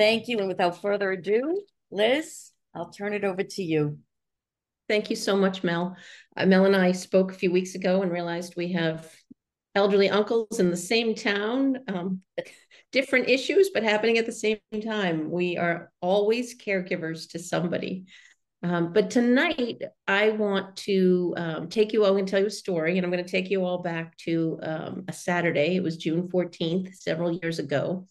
Thank you. And without further ado, Liz, I'll turn it over to you. Thank you so much, Mel. Mel and I spoke a few weeks ago and realized we have elderly uncles in the same town, different issues, but happening at the same time. We are always caregivers to somebody. But tonight, I want to take you all and tell you a story, and I'm going to take you all back to a Saturday. It was June 14th, several years ago.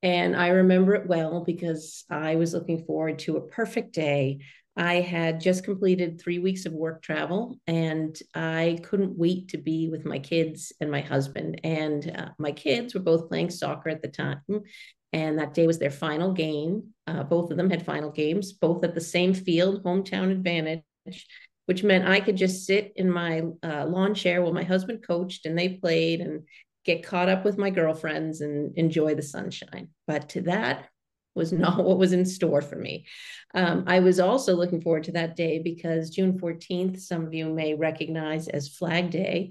And I remember it well because I was looking forward to a perfect day. I had just completed 3 weeks of work travel, and I couldn't wait to be with my kids and my husband. And my kids were both playing soccer at the time. And that day was their final game. Both of them had final games, both at the same field, hometown advantage, which meant I could just sit in my lawn chair while my husband coached and they played and get caught up with my girlfriends and enjoy the sunshine. But that was not what was in store for me. I was also looking forward to that day because June 14th, some of you may recognize as Flag Day.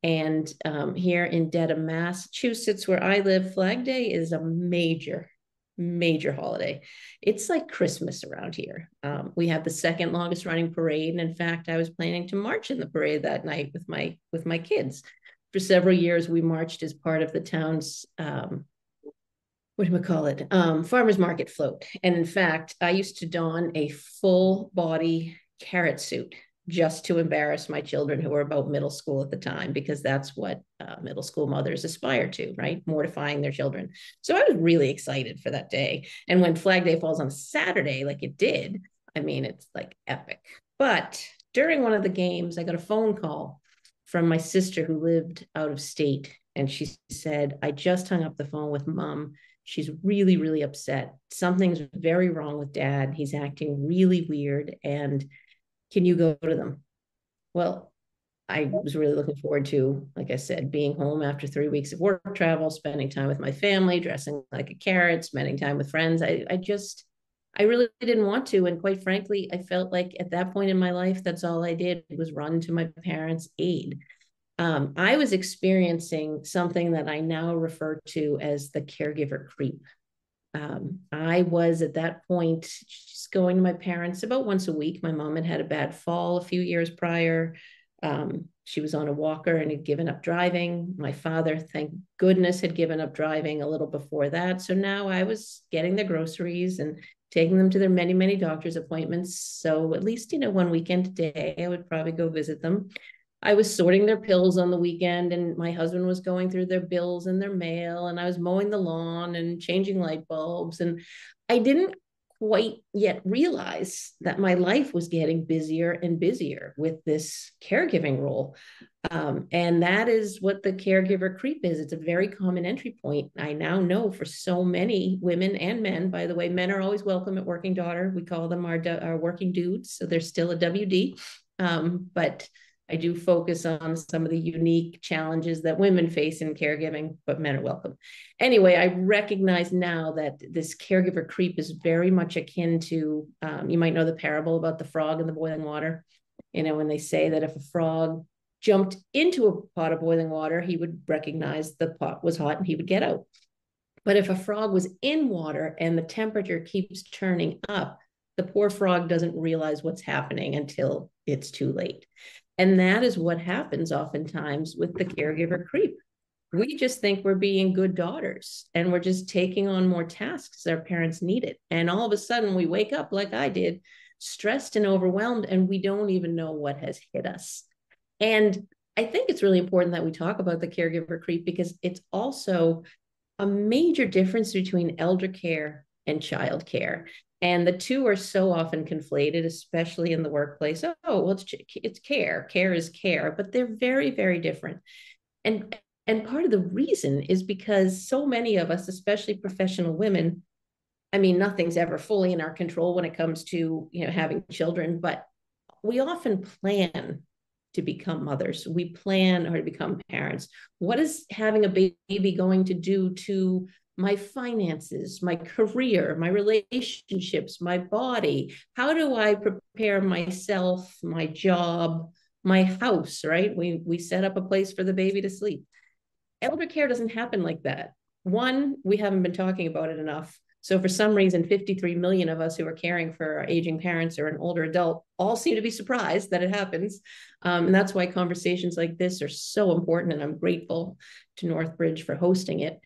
And here in Dedham, Massachusetts, where I live, Flag Day is a major, major holiday. It's like Christmas around here. We have the second longest running parade. And in fact, I was planning to march in the parade that night with my kids. For several years, we marched as part of the town's what do we call it? Farmers market float. And in fact, I used to don a full body carrot suit just to embarrass my children who were about middle school at the time, because that's what middle school mothers aspire to, right? Mortifying their children. So I was really excited for that day. And when Flag Day falls on a Saturday, like it did, I mean, it's like epic. But during one of the games, I got a phone call from my sister who lived out of state. And she said, I just hung up the phone with mom. She's really, really upset. Something's very wrong with dad. He's acting really weird. And can you go to them? Well, I was really looking forward to, like I said, being home after 3 weeks of work travel, spending time with my family, dressing like a carrot, spending time with friends. I really didn't want to. And quite frankly, I felt like at that point in my life, that's all I did was run to my parents' aid. I was experiencing something that I now refer to as the caregiver creep. I was at that point just going to my parents about once a week. My mom had a bad fall a few years prior. She was on a walker and had given up driving. My father, thank goodness, had given up driving a little before that. So now I was getting their groceries and taking them to their many, many doctor's appointments. So at least, 1 weekend a day, I would probably go visit them. I was sorting their pills on the weekend, and my husband was going through their bills and their mail, and I was mowing the lawn and changing light bulbs. And I didn't quite yet realize that my life was getting busier and busier with this caregiving role. And that is what the caregiver creep is. It's a very common entry point. I now know for so many women and men, by the way, men are always welcome at Working Daughter. We call them our working dudes. So they're still a WD. But I do focus on some of the unique challenges that women face in caregiving, but men are welcome. Anyway, I recognize now that this caregiver creep is very much akin to, you might know the parable about the frog in the boiling water. When they say that if a frog jumped into a pot of boiling water, he would recognize the pot was hot and he would get out. But if a frog was in water and the temperature keeps turning up, the poor frog doesn't realize what's happening until it's too late. And that is what happens oftentimes with the caregiver creep. We just think we're being good daughters and we're just taking on more tasks our parents needed. And all of a sudden we wake up like I did, stressed and overwhelmed, and we don't even know what has hit us. And I think it's really important that we talk about the caregiver creep because it's also a major difference between elder care and child care. And the two are so often conflated, especially in the workplace. Oh, well, it's care. Care is care, but they're very, very different. And part of the reason is because so many of us, especially professional women, I mean, nothing's ever fully in our control when it comes to having children, but we often plan to become mothers. We plan or to become parents. What is having a baby going to do to my finances, my career, my relationships, my body? How do I prepare myself, my job, my house, right? We set up a place for the baby to sleep. Elder care doesn't happen like that. One, we haven't been talking about it enough. So for some reason, 53 million of us who are caring for our aging parents or an older adult all seem to be surprised that it happens. And that's why conversations like this are so important. And I'm grateful to Northbridge for hosting it.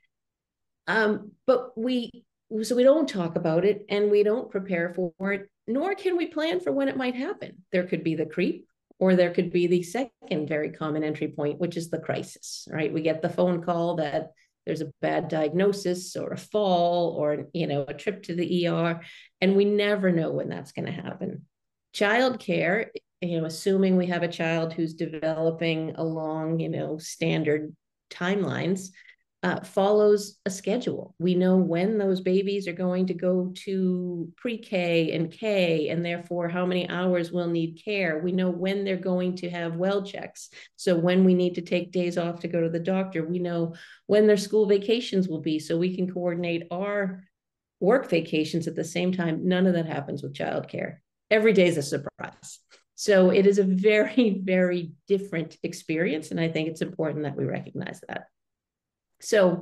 But we don't talk about it and we don't prepare for it, nor can we plan for when it might happen. There could be the creep, or there could be the second very common entry point, which is the crisis, right? We get the phone call that there's a bad diagnosis or a fall or, a trip to the ER, and we never know when that's going to happen. Childcare, assuming we have a child who's developing along, standard timelines, follows a schedule. We know when those babies are going to go to pre-K and K, and therefore how many hours we'll need care. We know when they're going to have well checks. So when we need to take days off to go to the doctor, we know when their school vacations will be, so we can coordinate our work vacations at the same time. None of that happens with childcare. Every day is a surprise. So it is a very, very different experience. And I think it's important that we recognize that. So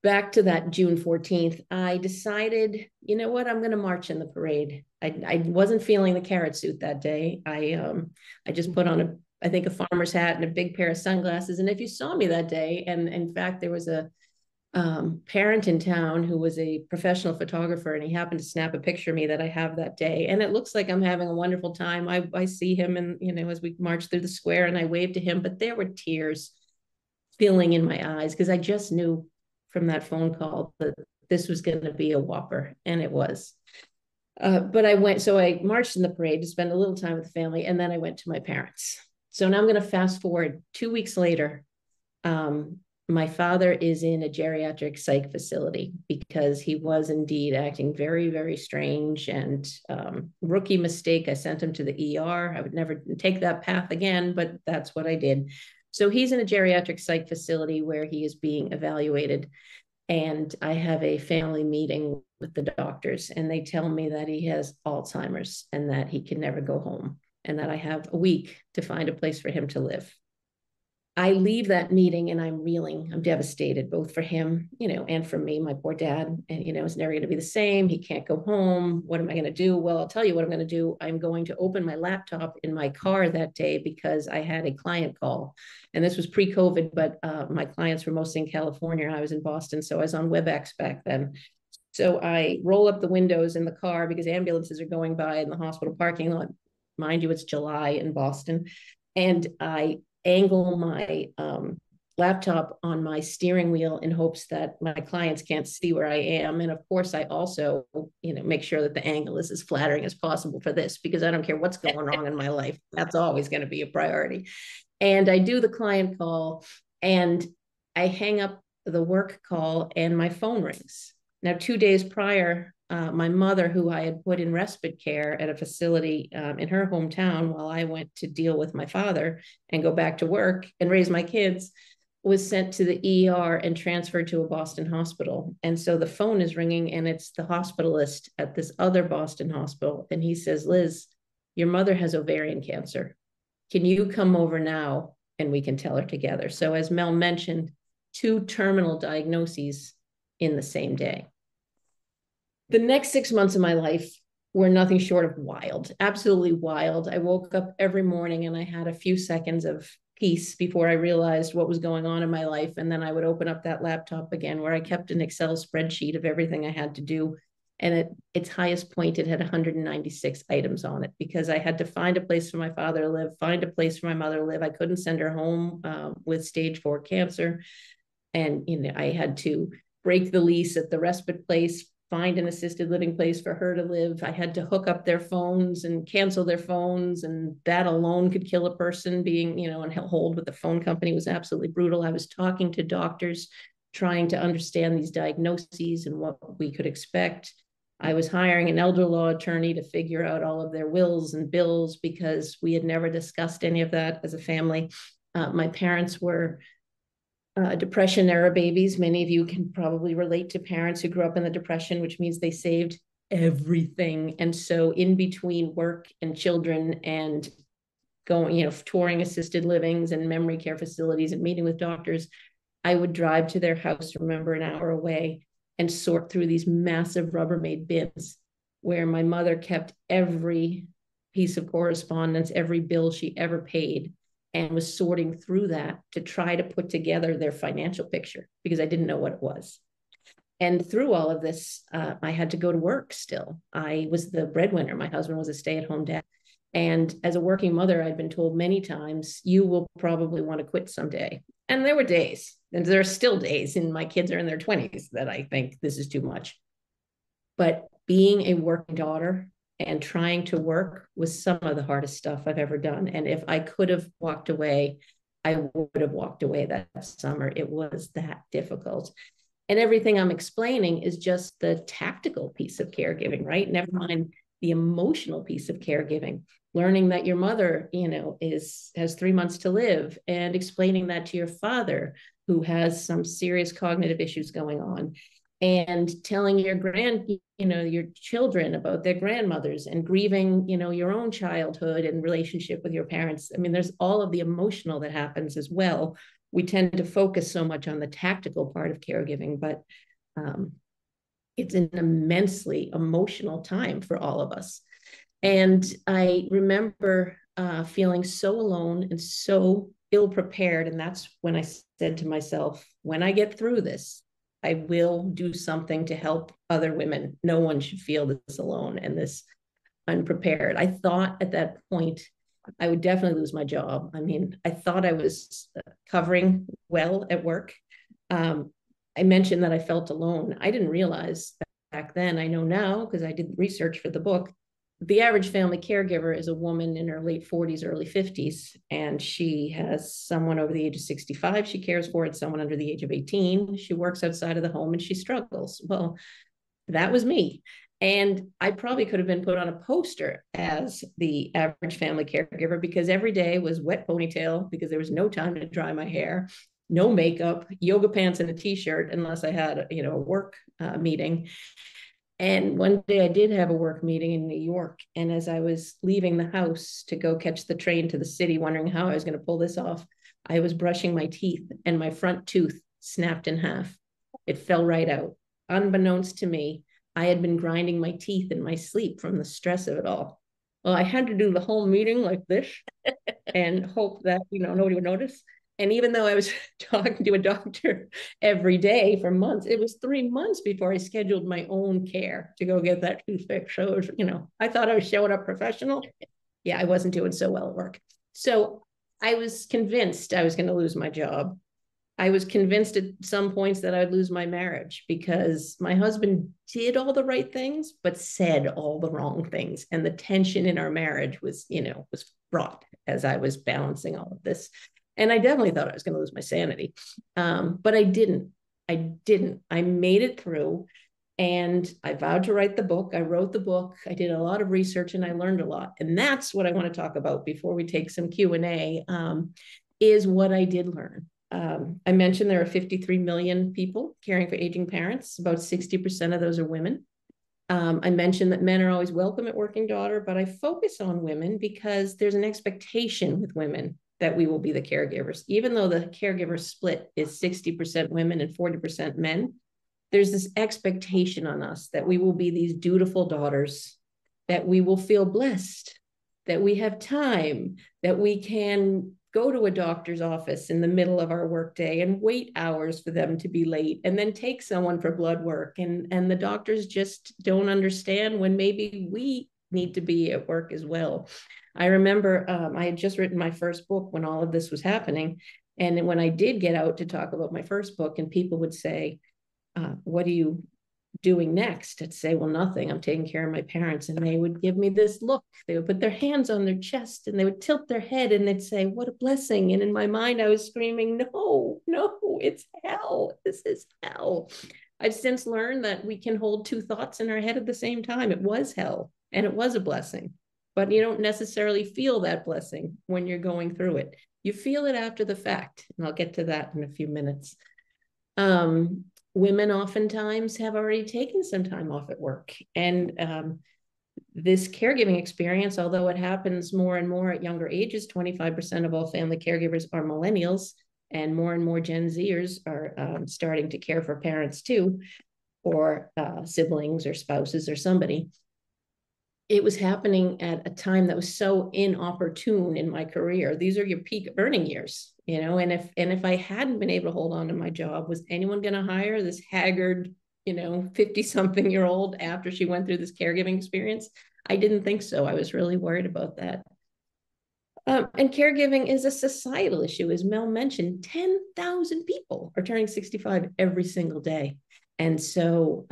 back to that June 14th, I decided, you know what, I'm going to march in the parade. I wasn't feeling the carrot suit that day. I just put on I think a farmer's hat and a big pair of sunglasses. And if you saw me that day, and in fact, there was a parent in town who was a professional photographer, and he happened to snap a picture of me that I have that day. And it looks like I'm having a wonderful time. I see him, and, as we march through the square, and I waved to him, but there were tears filling in my eyes because I just knew from that phone call that this was going to be a whopper, and it was. But I marched in the parade to spend a little time with the family, and then I went to my parents. So now I'm going to fast forward 2 weeks later. My father is in a geriatric psych facility because he was indeed acting very, very strange, and rookie mistake. I sent him to the ER. I would never take that path again, but that's what I did. So he's in a geriatric psych facility where he is being evaluated. And I have a family meeting with the doctors, and they tell me that he has Alzheimer's and that he can never go home, and that I have a week to find a place for him to live. I leave that meeting and I'm reeling. I'm devastated, both for him, and for me, my poor dad. And, it's never going to be the same. He can't go home. What am I going to do? Well, I'll tell you what I'm going to do. I'm going to open my laptop in my car that day because I had a client call. And this was pre-COVID, but my clients were mostly in California. I was in Boston, so I was on WebEx back then. So I roll up the windows in the car because ambulances are going by in the hospital parking lot. Mind you, it's July in Boston. And I angle my laptop on my steering wheel in hopes that my clients can't see where I am. And of course, I also, make sure that the angle is as flattering as possible for this, because I don't care what's going wrong in my life. That's always going to be a priority. And I do the client call, and I hang up the work call, and my phone rings. Now, 2 days prior, my mother, who I had put in respite care at a facility in her hometown while I went to deal with my father and go back to work and raise my kids, was sent to the ER and transferred to a Boston hospital. And so the phone is ringing, and it's the hospitalist at this other Boston hospital. And he says, "Liz, your mother has ovarian cancer. Can you come over now and we can tell her together?" So as Mel mentioned, 2 terminal diagnoses in the same day. The next 6 months of my life were nothing short of wild, absolutely wild. I woke up every morning and I had a few seconds of peace before I realized what was going on in my life. And then I would open up that laptop again, where I kept an Excel spreadsheet of everything I had to do. And at its highest point, it had 196 items on it, because I had to find a place for my father to live, find a place for my mother to live. I couldn't send her home with stage 4 cancer. And, I had to break the lease at the respite place, find an assisted living place for her to live. I had to hook up their phones and cancel their phones. And that alone could kill a person. Being, on hold with the phone company was absolutely brutal. I was talking to doctors, trying to understand these diagnoses and what we could expect. I was hiring an elder law attorney to figure out all of their wills and bills, because we had never discussed any of that as a family. My parents were Depression era babies. Many of you can probably relate to parents who grew up in the Depression, which means they saved everything. And so in between work and children and going, touring assisted livings and memory care facilities and meeting with doctors, I would drive to their house, remember, an hour away, and sort through these massive Rubbermaid bins where my mother kept every piece of correspondence, every bill she ever paid, and was sorting through that to try to put together their financial picture because I didn't know what it was. And through all of this, I had to go to work still. I was the breadwinner. My husband was a stay-at-home dad. And as a working mother, I'd been told many times, you will probably want to quit someday. And there were days, and there are still days, and my kids are in their 20s, that I think this is too much. But being a working daughter and trying to work was some of the hardest stuff I've ever done. And if I could have walked away, I would have walked away that summer. It was that difficult. And everything I'm explaining is just the tactical piece of caregiving, right? Never mind the emotional piece of caregiving. Learning that your mother, has 3 months to live, and explaining that to your father, who has some serious cognitive issues going on, and telling your children about their grandmothers, and grieving, your own childhood and relationship with your parents. I mean, there's all of the emotional that happens as well. We tend to focus so much on the tactical part of caregiving, but it's an immensely emotional time for all of us. And I remember feeling so alone and so ill prepared. And that's when I said to myself, when I get through this, I will do something to help other women. No one should feel this alone and this unprepared. I thought at that point I would definitely lose my job. I mean, I thought I was covering well at work. I mentioned that I felt alone. I didn't realize back then, I know now because I did research for the book, the average family caregiver is a woman in her late 40s, early 50s, and she has someone over the age of 65 she cares for, and someone under the age of 18. She works outside of the home and she struggles. Well, that was me. And I probably could have been put on a poster as the average family caregiver, because every day was wet ponytail because there was no time to dry my hair, no makeup, yoga pants and a t-shirt, unless I had a work meeting. And one day I did have a work meeting in New York. And as I was leaving the house to go catch the train to the city, wondering how I was going to pull this off, I was brushing my teeth and my front tooth snapped in half. It fell right out. Unbeknownst to me, I had been grinding my teeth in my sleep from the stress of it all. Well, I had to do the whole meeting like this and hope that, nobody would notice. And even though I was talking to a doctor every day for months, it was 3 months before I scheduled my own care to go get that tooth fixed. So it was, I thought I was showing up professional. Yeah, I wasn't doing so well at work. So I was convinced I was going to lose my job. I was convinced at some points that I'd lose my marriage because my husband did all the right things, but said all the wrong things. And the tension in our marriage was fraught as I was balancing all of this. And I definitely thought I was going to lose my sanity. But I didn't. I made it through, and I vowed to write the book. I wrote the book. I did a lot of research, and I learned a lot. And that's what I want to talk about before we take some Q&A, is what I did learn. I mentioned there are 53 million people caring for aging parents. About 60% of those are women. I mentioned that men are always welcome at Working Daughter, but I focus on women because there's an expectation with women that we will be the caregivers. Even though the caregiver split is 60% women and 40% men, there's this expectation on us that we will be these dutiful daughters, that we will feel blessed, that we have time, that we can go to a doctor's office in the middle of our workday and wait hours for them to be late, and then take someone for blood work. And the doctors just don't understand when maybe we need to be at work as well. I remember I had just written my first book when all of this was happening. And when I did get out to talk about my first book, and people would say, what are you doing next? I'd say, well, nothing. I'm taking care of my parents. And they would give me this look. They would put their hands on their chest and they would tilt their head and they'd say, what a blessing. And in my mind, I was screaming, no, it's hell. This is hell. I've since learned that we can hold two thoughts in our head at the same time. It was hell and it was a blessing, but you don't necessarily feel that blessing when you're going through it. You feel it after the fact. And I'll get to that in a few minutes. Women oftentimes have already taken some time off at work. And this caregiving experience, although it happens more and more at younger ages, 25% of all family caregivers are millennials, and more Gen Zers are starting to care for parents too. or siblings or spouses or somebody. It was happening at a time that was so inopportune in my career. These are your peak earning years, and if I hadn't been able to hold on to my job, was anyone going to hire this haggard, 50-something-year-old after she went through this caregiving experience? I didn't think so. I was really worried about that. And caregiving is a societal issue. As Mel mentioned, 10,000 people are turning 65 every single day. And so,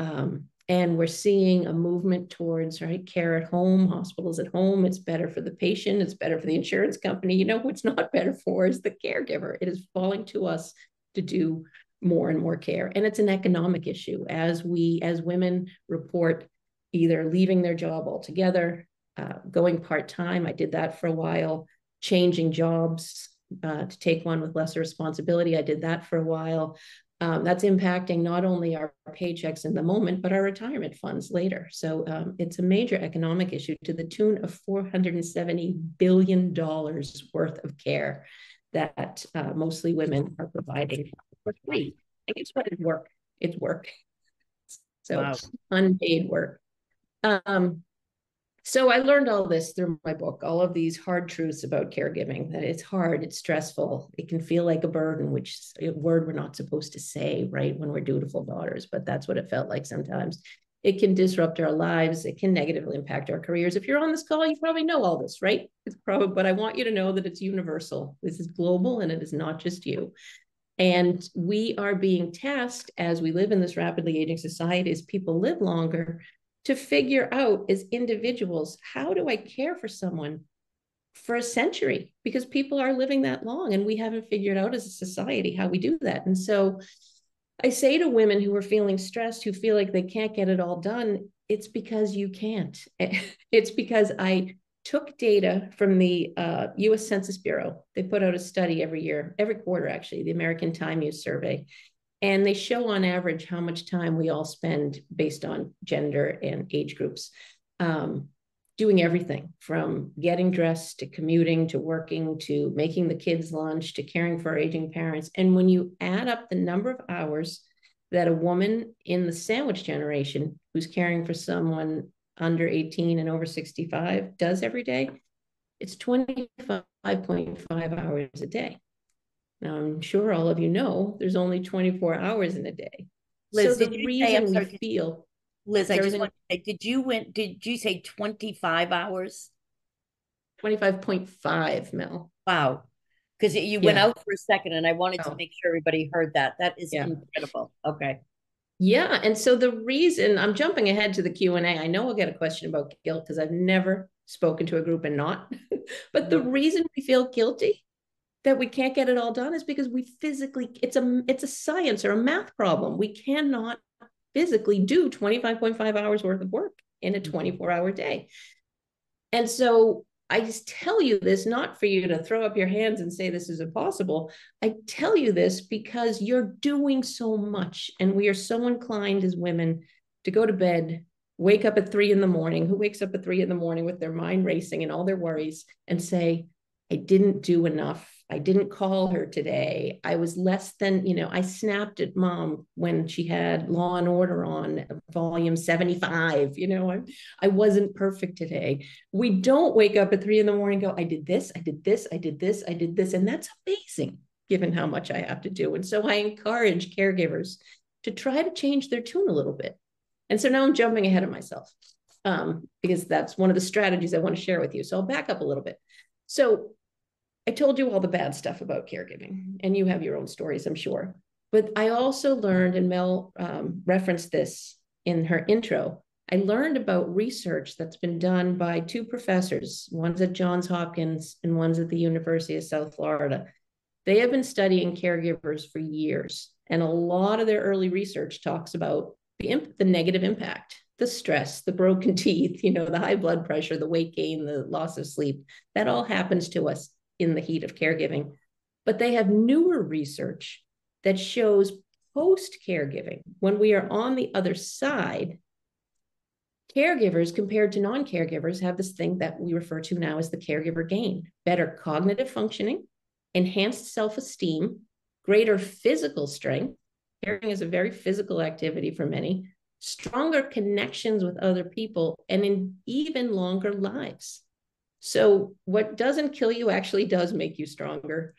and we're seeing a movement towards, right, care at home, hospitals at home. It's better for the patient. It's better for the insurance company. Who it's not better for is the caregiver. It is falling to us to do more and more care. And it's an economic issue as women report either leaving their job altogether, going part-time. I did that for a while. Changing jobs to take one with lesser responsibility. I did that for a while. That's impacting not only our paychecks in the moment, but our retirement funds later. So it's a major economic issue to the tune of $470 billion worth of care that mostly women are providing for free. And guess what? It's work. It's work. So wow. Unpaid work. So I learned all this through my book, all of these hard truths about caregiving, that it's hard, it's stressful, it can feel like a burden, which is a word we're not supposed to say, right, when we're dutiful daughters, but that's what it felt like sometimes. It can disrupt our lives. It can negatively impact our careers. If you're on this call, you probably know all this, right? It's probably, but I want you to know that it's universal. This is global and it is not just you. And we are being tasked as we live in this rapidly aging society, as people live longer, to figure out as individuals, how do I care for someone for a century? Because people are living that long and we haven't figured out as a society how we do that. And so I say to women who are feeling stressed, who feel like they can't get it all done, it's because you can't. It's because I took data from the US Census Bureau. They put out a study every year, every quarter actually, the American Time Use Survey. And they show on average how much time we all spend based on gender and age groups, doing everything from getting dressed to commuting to working to making the kids lunch to caring for our aging parents. And when you add up the number of hours that a woman in the sandwich generation who's caring for someone under 18 and over 65 does every day, it's 25.5 hours a day. Now, I'm sure all of you know there's only 24 hours in a day. Liz, so the reason we feel... Liz, I just want to say, did you say 25 hours? 25.5, Mel. Wow. Because you went out for a second and I wanted to make sure everybody heard that. That is incredible. Okay. Yeah. And so the reason I'm jumping ahead to the Q&A, I know we'll get a question about guilt because I've never spoken to a group and not, but the reason we feel guilty that we can't get it all done is because we physically, it's a science or a math problem. We cannot physically do 25.5 hours worth of work in a 24-hour day. And so I just tell you this, not for you to throw up your hands and say this is impossible. I tell you this because you're doing so much and we are so inclined as women to go to bed, wake up at 3 a.m. Who wakes up at 3 a.m. with their mind racing and all their worries and say, I didn't do enough. I didn't call her today. I was less than, I snapped at mom when she had Law and Order on volume 75. I wasn't perfect today. We don't wake up at 3 a.m. and go, I did this, I did this, I did this, I did this. And that's amazing given how much I have to do. And so I encourage caregivers to try to change their tune a little bit. And so now I'm jumping ahead of myself because that's one of the strategies I want to share with you. So I'll back up a little bit. So I told you all the bad stuff about caregiving, and you have your own stories, I'm sure. But I also learned, and Mel referenced this in her intro, I learned about research that's been done by 2 professors, one's at Johns Hopkins and one's at the University of South Florida. They have been studying caregivers for years, and a lot of their early research talks about the negative impact, the stress, the broken teeth, the high blood pressure, the weight gain, the loss of sleep. That all happens to us in the heat of caregiving. But they have newer research that shows post-caregiving, when we are on the other side, caregivers compared to non-caregivers have this thing that we refer to now as the caregiver gain: better cognitive functioning, enhanced self-esteem, greater physical strength. Caregiving is a very physical activity for many, stronger connections with other people, and in even longer lives. So what doesn't kill you actually does make you stronger.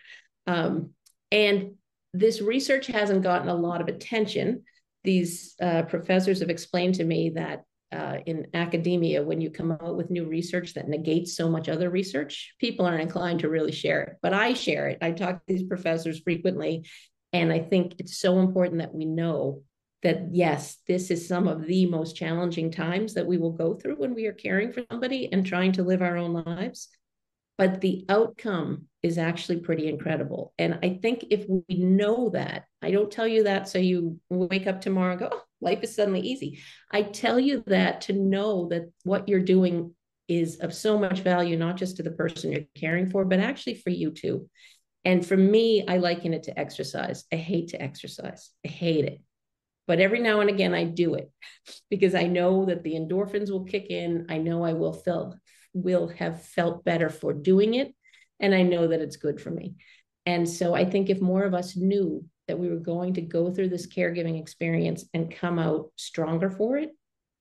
And this research hasn't gotten a lot of attention. These professors have explained to me that in academia, when you come out with new research that negates so much other research, people aren't inclined to really share it. But I share it. I talk to these professors frequently, and I think it's so important that we know that, yes, this is some of the most challenging times that we will go through when we are caring for somebody and trying to live our own lives. But the outcome is actually pretty incredible. And I think if we know that, I don't tell you that so you wake up tomorrow and go, oh, life is suddenly easy. I tell you that to know that what you're doing is of so much value, not just to the person you're caring for, but actually for you too. And for me, I liken it to exercise. I hate to exercise. I hate it. But every now and again, I do it because I know that the endorphins will kick in. I know I will have felt better for doing it. And I know that it's good for me. And so I think if more of us knew that we were going to go through this caregiving experience and come out stronger for it,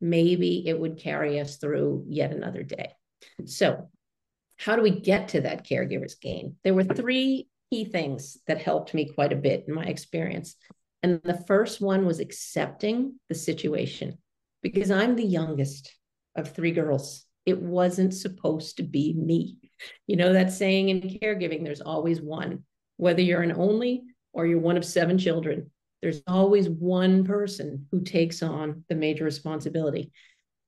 maybe it would carry us through yet another day. So how do we get to that caregiver's gain? There were 3 key things that helped me quite a bit in my experience. And the first one was accepting the situation, because I'm the youngest of 3 girls. It wasn't supposed to be me. You know that saying in caregiving, there's always one, whether you're an only or you're one of 7 children, there's always one person who takes on the major responsibility.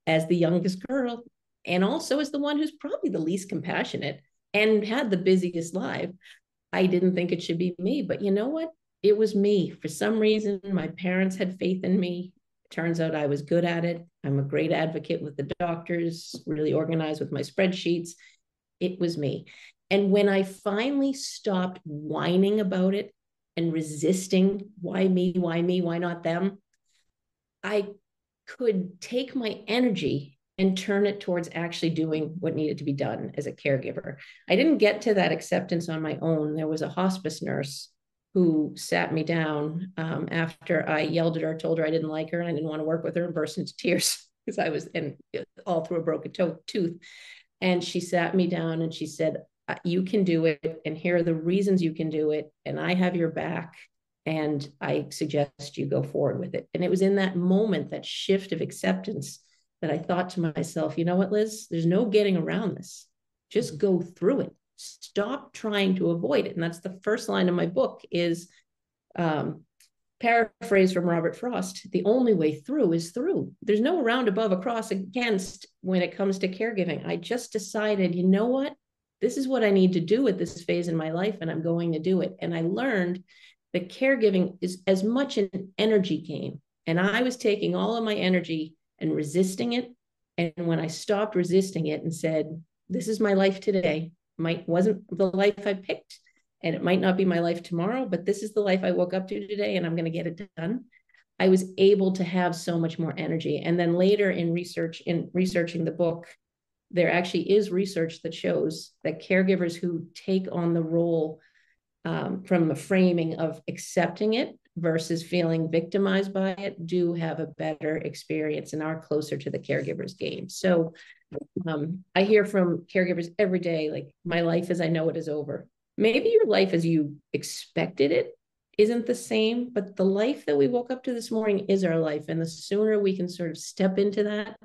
As the youngest girl, and also as the one who's probably the least compassionate and had the busiest life, I didn't think it should be me. But you know what? It was me. For some reason, my parents had faith in me. It turns out I was good at it. I'm a great advocate with the doctors, really organized with my spreadsheets. It was me. And when I finally stopped whining about it and resisting, why me, why not them, I could take my energy and turn it towards actually doing what needed to be done as a caregiver. I didn't get to that acceptance on my own. There was a hospice nurse who sat me down after I yelled at her, told her I didn't like her and I didn't want to work with her, and burst into tears because I was all through a broken tooth. And she sat me down and she said, you can do it. And here are the reasons you can do it. And I have your back. And I suggest you go forward with it. And it was in that moment, that shift of acceptance, that I thought to myself, you know what, Liz, there's no getting around this. Just go through it. Stop trying to avoid it. And that's the first line of my book is paraphrase from Robert Frost. The only way through is through. There's no around, above, across, against when it comes to caregiving. I just decided, you know what? This is what I need to do at this phase in my life, and I'm going to do it. And I learned that caregiving is as much an energy game. And I was taking all of my energy and resisting it. And when I stopped resisting it and said, this is my life today, wasn't the life I picked, and it might not be my life tomorrow, but this is the life I woke up to today, and I'm going to get it done. I was able to have so much more energy. And then later in researching the book, there actually is research that shows that caregivers who take on the role from the framing of accepting it versus feeling victimized by it do have a better experience and are closer to the caregiver's gain. So I hear from caregivers every day, like, my life as I know it is over. Maybe your life as you expected it isn't the same, but the life that we woke up to this morning is our life. And the sooner we can sort of step into that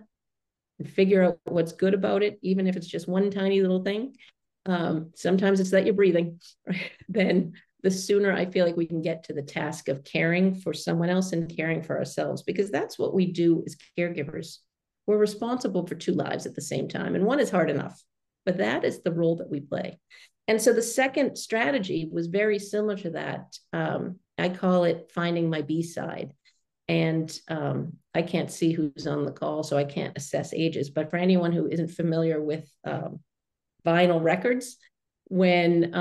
and figure out what's good about it, even if it's just one tiny little thing, sometimes it's that you're breathing, right? Then the sooner I feel like we can get to the task of caring for someone else and caring for ourselves, because that's what we do as caregivers. We're responsible for 2 lives at the same time, and one is hard enough, but that is the role that we play. And so the second strategy was very similar to that. I call it finding my B-side. And I can't see who's on the call, so I can't assess ages. But for anyone who isn't familiar with vinyl records, when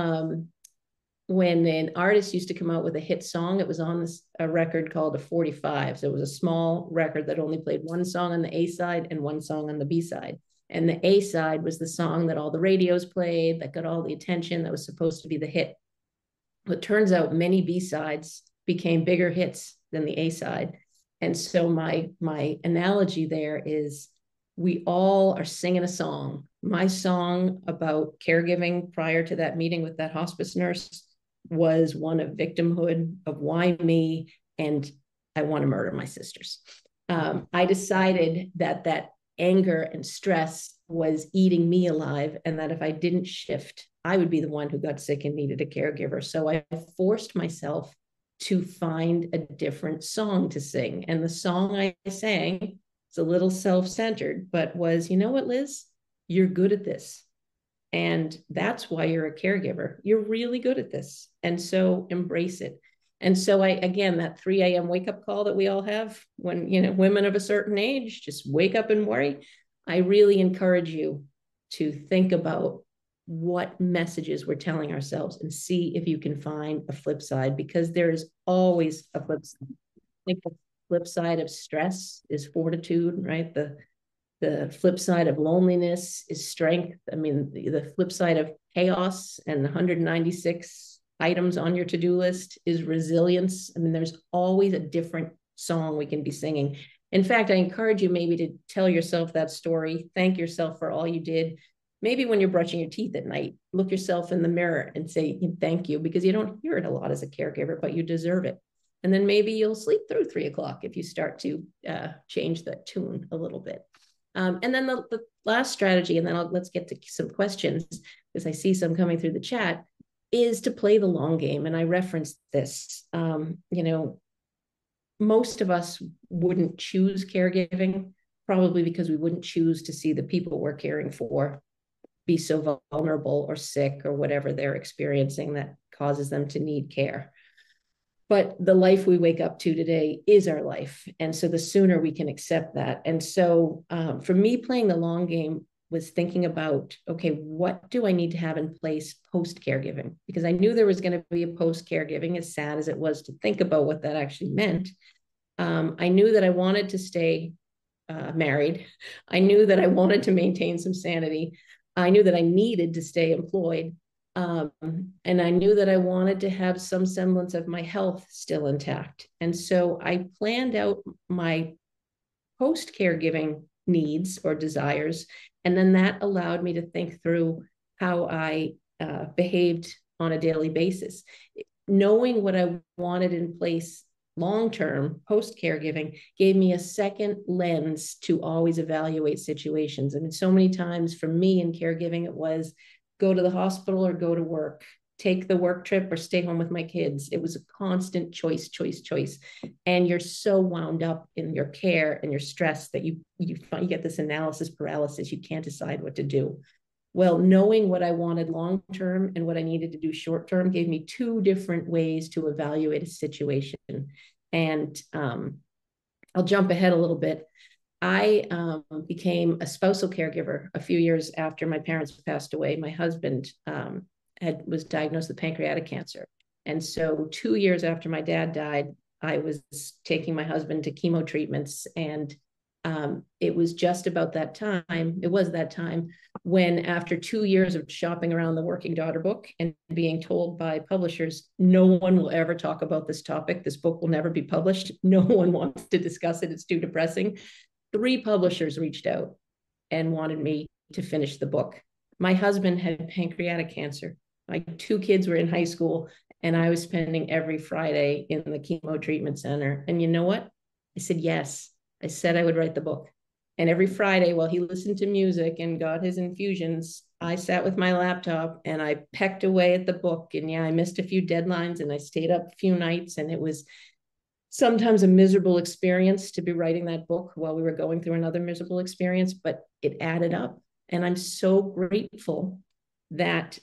an artist used to come out with a hit song, it was on a record called a 45. So it was a small record that only played one song on the A side and one song on the B side. And the A side was the song that all the radios played, that got all the attention, that was supposed to be the hit. But it turns out many B sides became bigger hits than the A side. And so my analogy there is we all are singing a song. My song about caregiving prior to that meeting with that hospice nurse was one of victimhood, of why me, and I want to murder my sisters. I decided that anger and stress was eating me alive, and that if I didn't shift, I would be the one who got sick and needed a caregiver. So I forced myself to find a different song to sing. And the song I sang, it's a little self-centered, but was, you know what, Liz, you're good at this. And that's why you're a caregiver. You're really good at this. And so embrace it. And so again, that 3 a.m. wake up call that we all have when, women of a certain age just wake up and worry. I really encourage you to think about what messages we're telling ourselves and see if you can find a flip side, because there is always a flip side. I think the flip side of stress is fortitude, right? The flip side of loneliness is strength. I mean, the flip side of chaos and 196 items on your to-do list is resilience. I mean, there's always a different song we can be singing. In fact, I encourage you maybe to tell yourself that story, thank yourself for all you did. Maybe when you're brushing your teeth at night, look yourself in the mirror and say thank you, because you don't hear it a lot as a caregiver, but you deserve it. And then maybe you'll sleep through 3 o'clock if you start to change the tune a little bit. And then the last strategy, and then let's get to some questions, because I see some coming through the chat, is to play the long game. And I referenced this. Most of us wouldn't choose caregiving, probably because we wouldn't choose to see the people we're caring for be so vulnerable or sick or whatever they're experiencing that causes them to need care. But the life we wake up to today is our life. And so the sooner we can accept that. And so for me, playing the long game was thinking about, okay, what do I need to have in place post caregiving? Because I knew there was going to be a post caregiving, as sad as it was to think about what that actually meant. I knew that I wanted to stay married. I knew that I wanted to maintain some sanity. I knew that I needed to stay employed. And I knew that I wanted to have some semblance of my health still intact. And so I planned out my post caregiving needs or desires. And then that allowed me to think through how I behaved on a daily basis. Knowing what I wanted in place long-term post caregiving gave me a second lens to always evaluate situations. I mean, so many times for me in caregiving, it was go to the hospital or go to work, take the work trip or stay home with my kids. It was a constant choice. And you're so wound up in your care and your stress that you get this analysis paralysis. You can't decide what to do. Well, knowing what I wanted long-term and what I needed to do short-term gave me 2 different ways to evaluate a situation. And I'll jump ahead a little bit. I became a spousal caregiver a few years after my parents passed away. My husband was diagnosed with pancreatic cancer. And so 2 years after my dad died, I was taking my husband to chemo treatments. And it was just about that time, when after 2 years of shopping around the Working Daughter book and being told by publishers, no one will ever talk about this topic. This book will never be published. No one wants to discuss it. It's too depressing. 3 publishers reached out and wanted me to finish the book. My husband had pancreatic cancer. My 2 kids were in high school, and I was spending every Friday in the chemo treatment center. And you know what? I said yes. I said I would write the book. And every Friday, while he listened to music and got his infusions, I sat with my laptop and I pecked away at the book. And yeah, I missed a few deadlines and I stayed up a few nights, and it was sometimes a miserable experience to be writing that book while we were going through another miserable experience, but it added up. And I'm so grateful that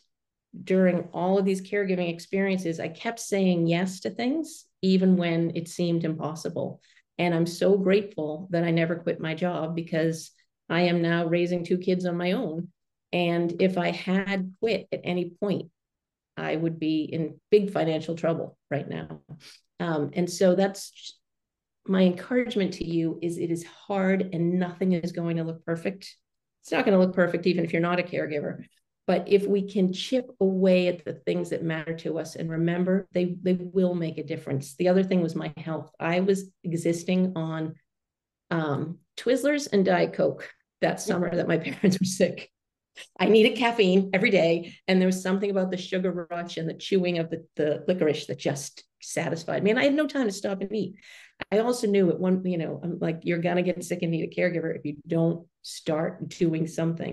during all of these caregiving experiences, I kept saying yes to things, even when it seemed impossible. And I'm so grateful that I never quit my job, because I am now raising 2 kids on my own. And if I had quit at any point, I would be in big financial trouble right now. And so that's my encouragement to you is it is hard and nothing is going to look perfect. It's not going to look perfect even if you're not a caregiver. But if we can chip away at the things that matter to us and remember, they will make a difference. The other thing was my health. I was existing on Twizzlers and Diet Coke that summer that my parents were sick. I needed caffeine every day. And there was something about the sugar rush and the chewing of the licorice that just satisfied me. And I had no time to stop and eat. I also knew at one, I'm like, you're going to get sick and need a caregiver if you don't start doing something.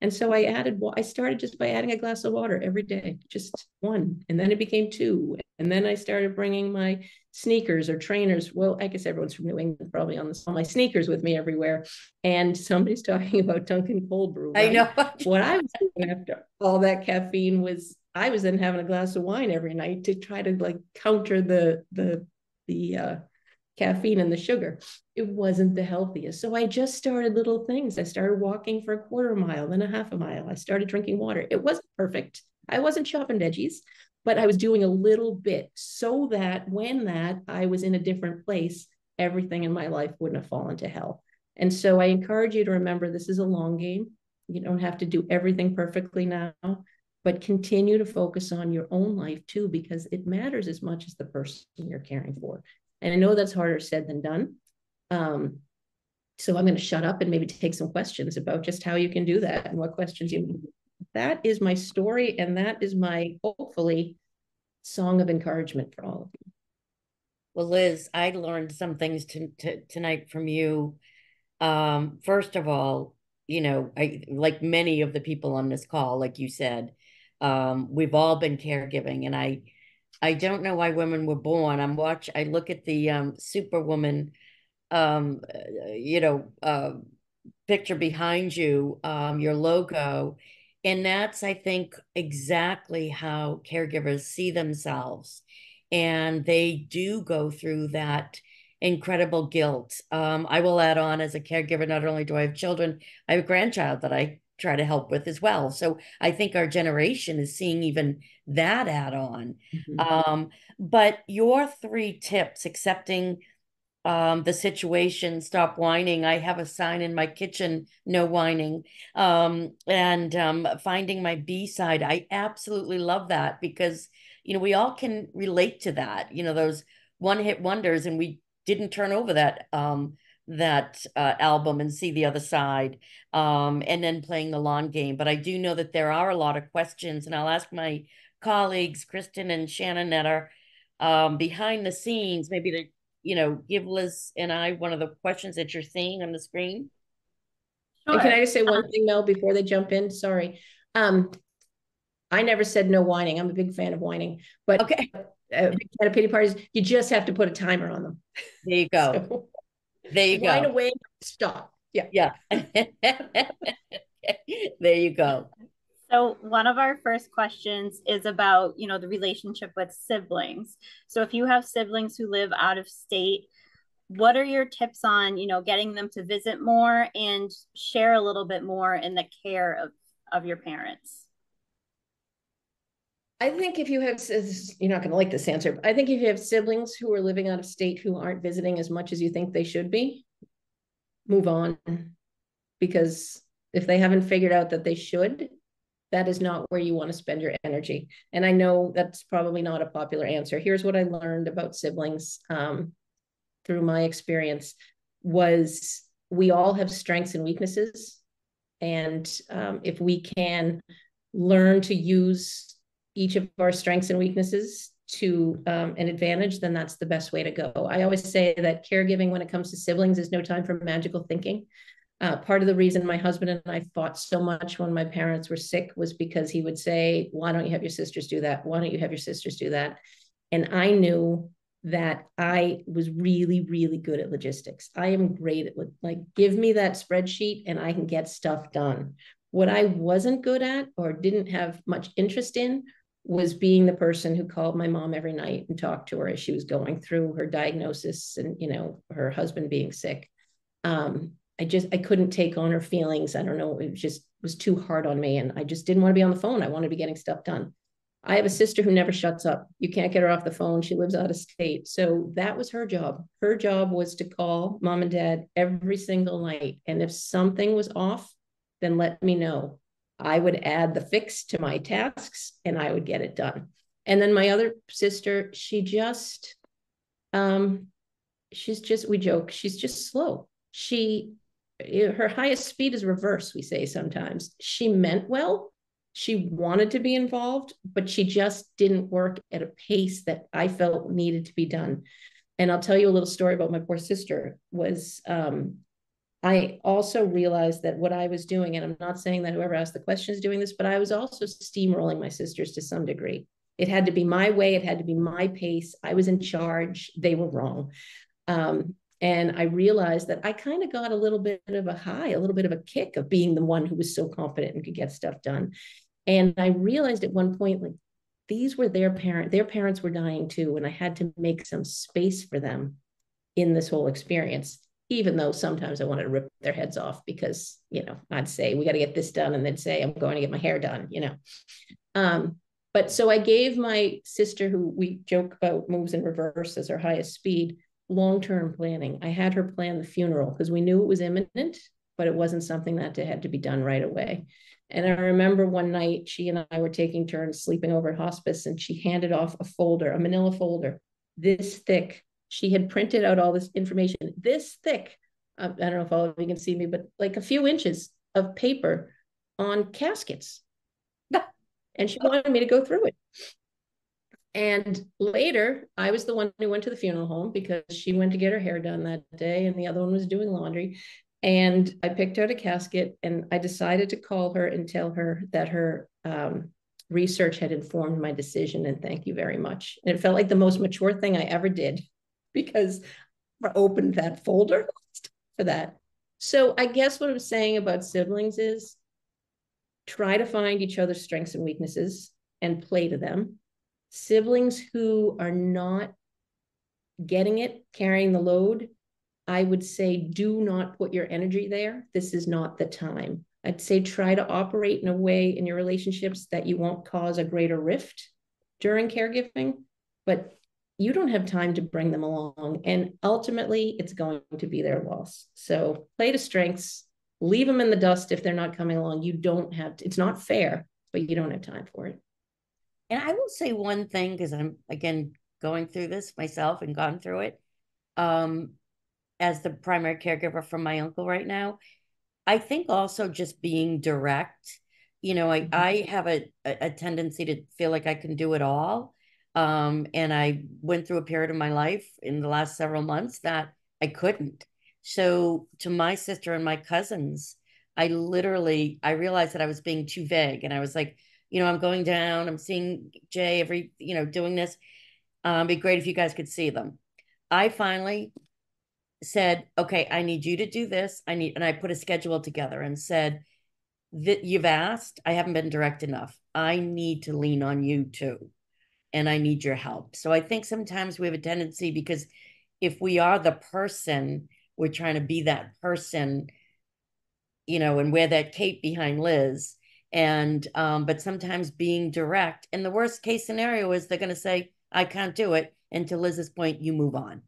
And so I started just by adding a glass of water every day, just one. And then it became two. And then I started bringing my sneakers or trainers. Well, I guess everyone's from New England, probably on my sneakers with me everywhere. And somebody's talking about Dunkin' cold brew. Right? I know. What I was doing after all that caffeine was I was then having a glass of wine every night to try to like counter the caffeine and the sugar. It wasn't the healthiest. So I just started little things. I started walking for a quarter mile, then a half a mile. I started drinking water. It wasn't perfect. I wasn't chopping veggies, but I was doing a little bit so that when I was in a different place, everything in my life wouldn't have fallen to hell. And so I encourage you to remember this is a long game. You don't have to do everything perfectly now, but continue to focus on your own life too, because it matters as much as the person you're caring for. And I know that's harder said than done. So I'm going to shut up and maybe take some questions about just how you can do that and what questions you need. That is my story. And that is my, hopefully, song of encouragement for all of you. Well, Liz, I learned some things tonight from you. First of all, I like many of the people on this call, like you said, we've all been caregiving, and I don't know why women were born. I look at the Superwoman, um, you know, picture behind you, your logo, and that's, I think, exactly how caregivers see themselves, and they do go through that incredible guilt. I will add on, as a caregiver, not only do I have children, I have a grandchild that I try to help with as well. So I think our generation is seeing even that add on. But your three tips: accepting the situation, stop whining. I have a sign in my kitchen, no whining. And finding my B side. I absolutely love that because, we all can relate to that, those one hit wonders, and we didn't turn over that album and see the other side, and then playing the long game. But I do know that there are a lot of questions, and I'll ask my colleagues, Kristen and Shannon, that are behind the scenes, maybe to give Liz and I one of the questions that you're seeing on the screen. Sure. And can I just say one thing, Mel, before they jump in? Sorry. I never said no whining. I'm a big fan of whining, but okay. Big fan of pity parties, you just have to put a timer on them. There you go. So, there you whine go. away, stop. Yeah. Yeah. There you go. So one of our first questions is about, the relationship with siblings. So if you have siblings who live out of state, what are your tips on, getting them to visit more and share a little bit more in the care of your parents? I think if you have, you're not going to like this answer, but I think if you have siblings who are living out of state who aren't visiting as much as you think they should be, move on. Because if they haven't figured out that they should, that is not where you want to spend your energy. And I know that's probably not a popular answer. Here's what I learned about siblings through my experience was we all have strengths and weaknesses. And if we can learn to use each of our strengths and weaknesses to an advantage, then that's the best way to go. I always say that caregiving when it comes to siblings is no time for magical thinking. Part of the reason my husband and I fought so much when my parents were sick was because he would say, why don't you have your sisters do that? Why don't you have your sisters do that? And I knew that I was really, really good at logistics. I am great at, like, give me that spreadsheet and I can get stuff done. What I wasn't good at or didn't have much interest in was being the person who called my mom every night and talked to her as she was going through her diagnosis and, her husband being sick. I couldn't take on her feelings. I don't know. It was too hard on me. And I just didn't want to be on the phone. I wanted to be getting stuff done. I have a sister who never shuts up. You can't get her off the phone. She lives out of state. So that was her job. Her job was to call mom and dad every single night. And if something was off, then let me know. I would add the fix to my tasks and I would get it done. And then my other sister, um, she's just, we joke, she's just slow. Her highest speed is reverse, we say sometimes. She meant well. She wanted to be involved, but she just didn't work at a pace that I felt needed to be done. And I'll tell you a little story about my poor sister was, I also realized that what I was doing, and I'm not saying that whoever asked the question is doing this, but I was also steamrolling my sisters to some degree. It had to be my way. It had to be my pace. I was in charge. They were wrong. And I realized that I kind of got a little bit of a high, a little bit of a kick of being the one who was so confident and could get stuff done. And I realized at one point, like, these were their parents were dying too. And I had to make some space for them in this whole experience, even though sometimes I wanted to rip their heads off because, I'd say, we got to get this done. And they'd say, I'm going to get my hair done. But so I gave my sister, who we joke about moves in reverse as her highest speed, long-term planning. I had her plan the funeral because we knew it was imminent, but it wasn't something that had to be done right away. And I remember one night she and I were taking turns sleeping over at hospice, and she handed off a folder, a manila folder, this thick. She had printed out all this information, this thick. I don't know if all of you can see me, but like a few inches of paper on caskets. And she wanted me to go through it. And later, I was the one who went to the funeral home because she went to get her hair done that day, and the other one was doing laundry. And I picked out a casket, and I decided to call her and tell her that her research had informed my decision, and thank you very much. And it felt like the most mature thing I ever did because I opened that folder for that. So I guess what I'm saying about siblings is try to find each other's strengths and weaknesses and play to them. Siblings who are not getting it, carrying the load, I would say do not put your energy there. This is not the time. I'd say try to operate in a way in your relationships that you won't cause a greater rift during caregiving, but you don't have time to bring them along. And ultimately, it's going to be their loss. So play to strengths, leave them in the dust if they're not coming along. You don't have to, it's not fair, but you don't have time for it. And I will say one thing, because I'm, again, going through this myself and gone through it as the primary caregiver for my uncle right now. I think also just being direct, I have a tendency to feel like I can do it all. And I went through a period of my life in the last several months that I couldn't. So to my sister and my cousins, I realized that I was being too vague. And I was like, I'm going down, I'm seeing Jay doing this. It'd be great if you guys could see them. I finally said, okay, I need you to do this. And I put a schedule together and said that you've asked, I haven't been direct enough. I need to lean on you too. And I need your help. So I think sometimes we have a tendency, because if we are the person, we're trying to be that person, and wear that cape behind Liz. And, but sometimes being direct, and the worst case scenario is they're going to say, I can't do it. And to Liz's point, you move on.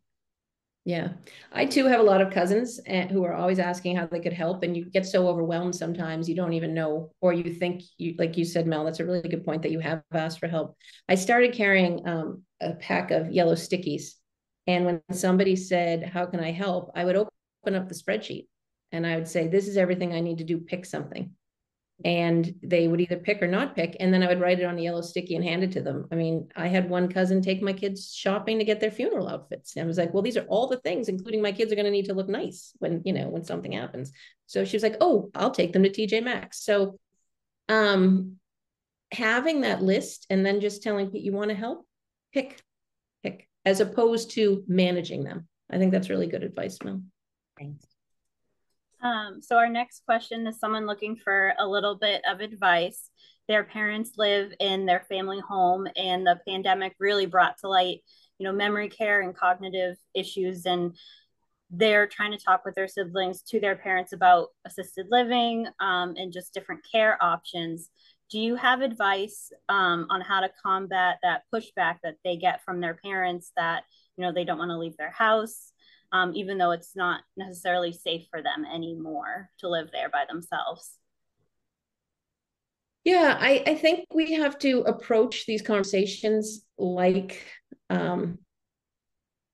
Yeah. I too have a lot of cousins who are always asking how they could help. And you get so overwhelmed sometimes you don't even know, or you think like you said, Mel, that's a really good point that you have asked for help. I started carrying a pack of yellow stickies. And when somebody said, how can I help? I would open up the spreadsheet and I would say, this is everything I need to do. Pick something. And they would either pick or not pick. And then I would write it on a yellow sticky and hand it to them. I mean, I had one cousin take my kids shopping to get their funeral outfits. And I was like, well, these are all the things, including my kids are going to need to look nice when something happens. So she was like, oh, I'll take them to TJ Maxx. So having that list and then just telling you want to help, pick, as opposed to managing them. I think that's really good advice, Mel. Thanks. So our next question is someone looking for a little bit of advice. Their parents live in their family home, and the pandemic really brought to light, memory care and cognitive issues. And they're trying to talk with their siblings to their parents about assisted living and just different care options. Do you have advice on how to combat that pushback that they get from their parents that, they don't want to leave their house? Even though it's not necessarily safe for them anymore to live there by themselves. Yeah, I think we have to approach these conversations like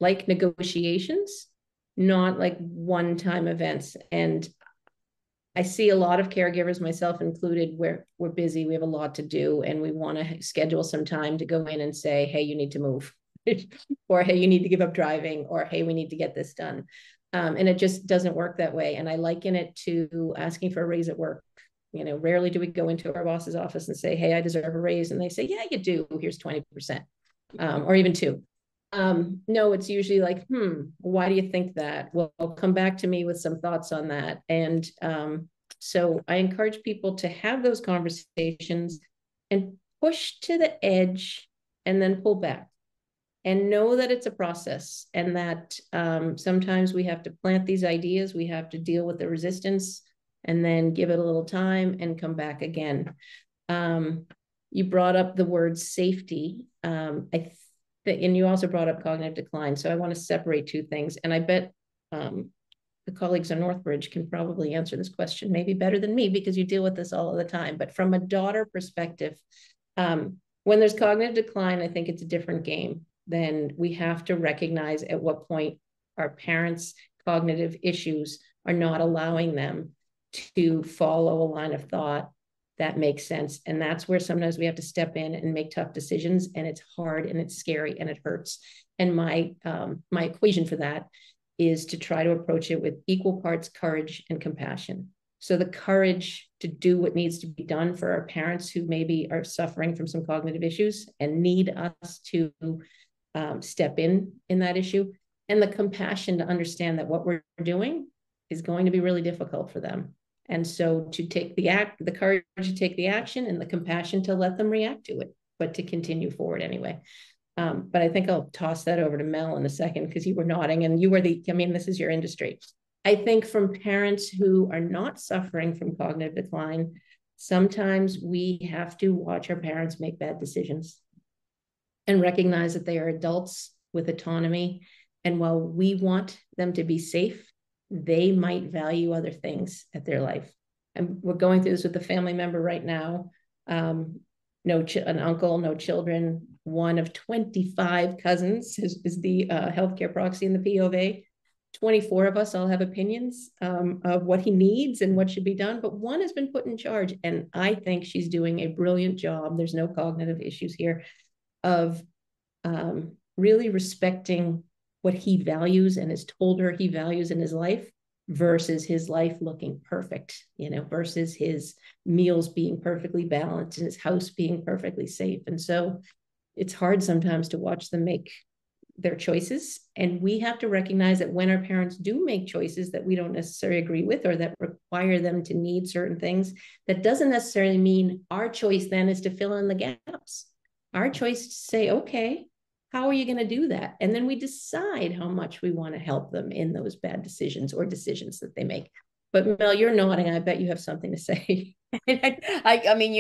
negotiations, not like one-time events. And I see a lot of caregivers, myself included, where we're busy, we have a lot to do, and we want to schedule some time to go in and say, hey, you need to move, or hey, you need to give up driving, or hey, we need to get this done. And it just doesn't work that way. And I liken it to asking for a raise at work. You know, rarely do we go into our boss's office and say, hey, I deserve a raise. And they say, yeah, you do. Here's 20%, or even two. No, it's usually like, why do you think that? Well, come back to me with some thoughts on that. And so I encourage people to have those conversations and push to the edge and then pull back and know that it's a process, and that sometimes we have to plant these ideas, we have to deal with the resistance and then give it a little time and come back again. You brought up the word safety. And you also brought up cognitive decline. So I want to separate two things. And I bet the colleagues in Northbridge can probably answer this question maybe better than me, because you deal with this all of the time. But from a daughter perspective, when there's cognitive decline, I think it's a different game. Then we have to recognize at what point our parents' cognitive issues are not allowing them to follow a line of thought that makes sense. And that's where sometimes we have to step in and make tough decisions. And it's hard and it's scary and it hurts. And my equation for that is to try to approach it with equal parts courage and compassion. So the courage to do what needs to be done for our parents who maybe are suffering from some cognitive issues and need us to step in that issue, and the compassion to understand that what we're doing is going to be really difficult for them. And so to take the courage to take the action, and the compassion to let them react to it, but to continue forward anyway. But I think I'll toss that over to Mel in a second, because you were nodding and you were this is your industry. I think from parents who are not suffering from cognitive decline, sometimes we have to watch our parents make bad decisions and recognize that they are adults with autonomy. And while we want them to be safe, they might value other things at their life. And we're going through this with a family member right now. An uncle, no children, one of 25 cousins is the healthcare proxy in the P of A. 24 of us all have opinions of what he needs and what should be done, but one has been put in charge. And I think she's doing a brilliant job. There's no cognitive issues here of really respecting what he values and has told her he values in his life, versus his life looking perfect, versus his meals being perfectly balanced and his house being perfectly safe. And so it's hard sometimes to watch them make their choices. And we have to recognize that when our parents do make choices that we don't necessarily agree with, or that require them to need certain things, that doesn't necessarily mean our choice then is to fill in the gaps. Our choice is to say, okay, how are you going to do that? And then we decide how much we want to help them in those bad decisions or decisions that they make. But Mel, you're nodding. I bet you have something to say. I mean,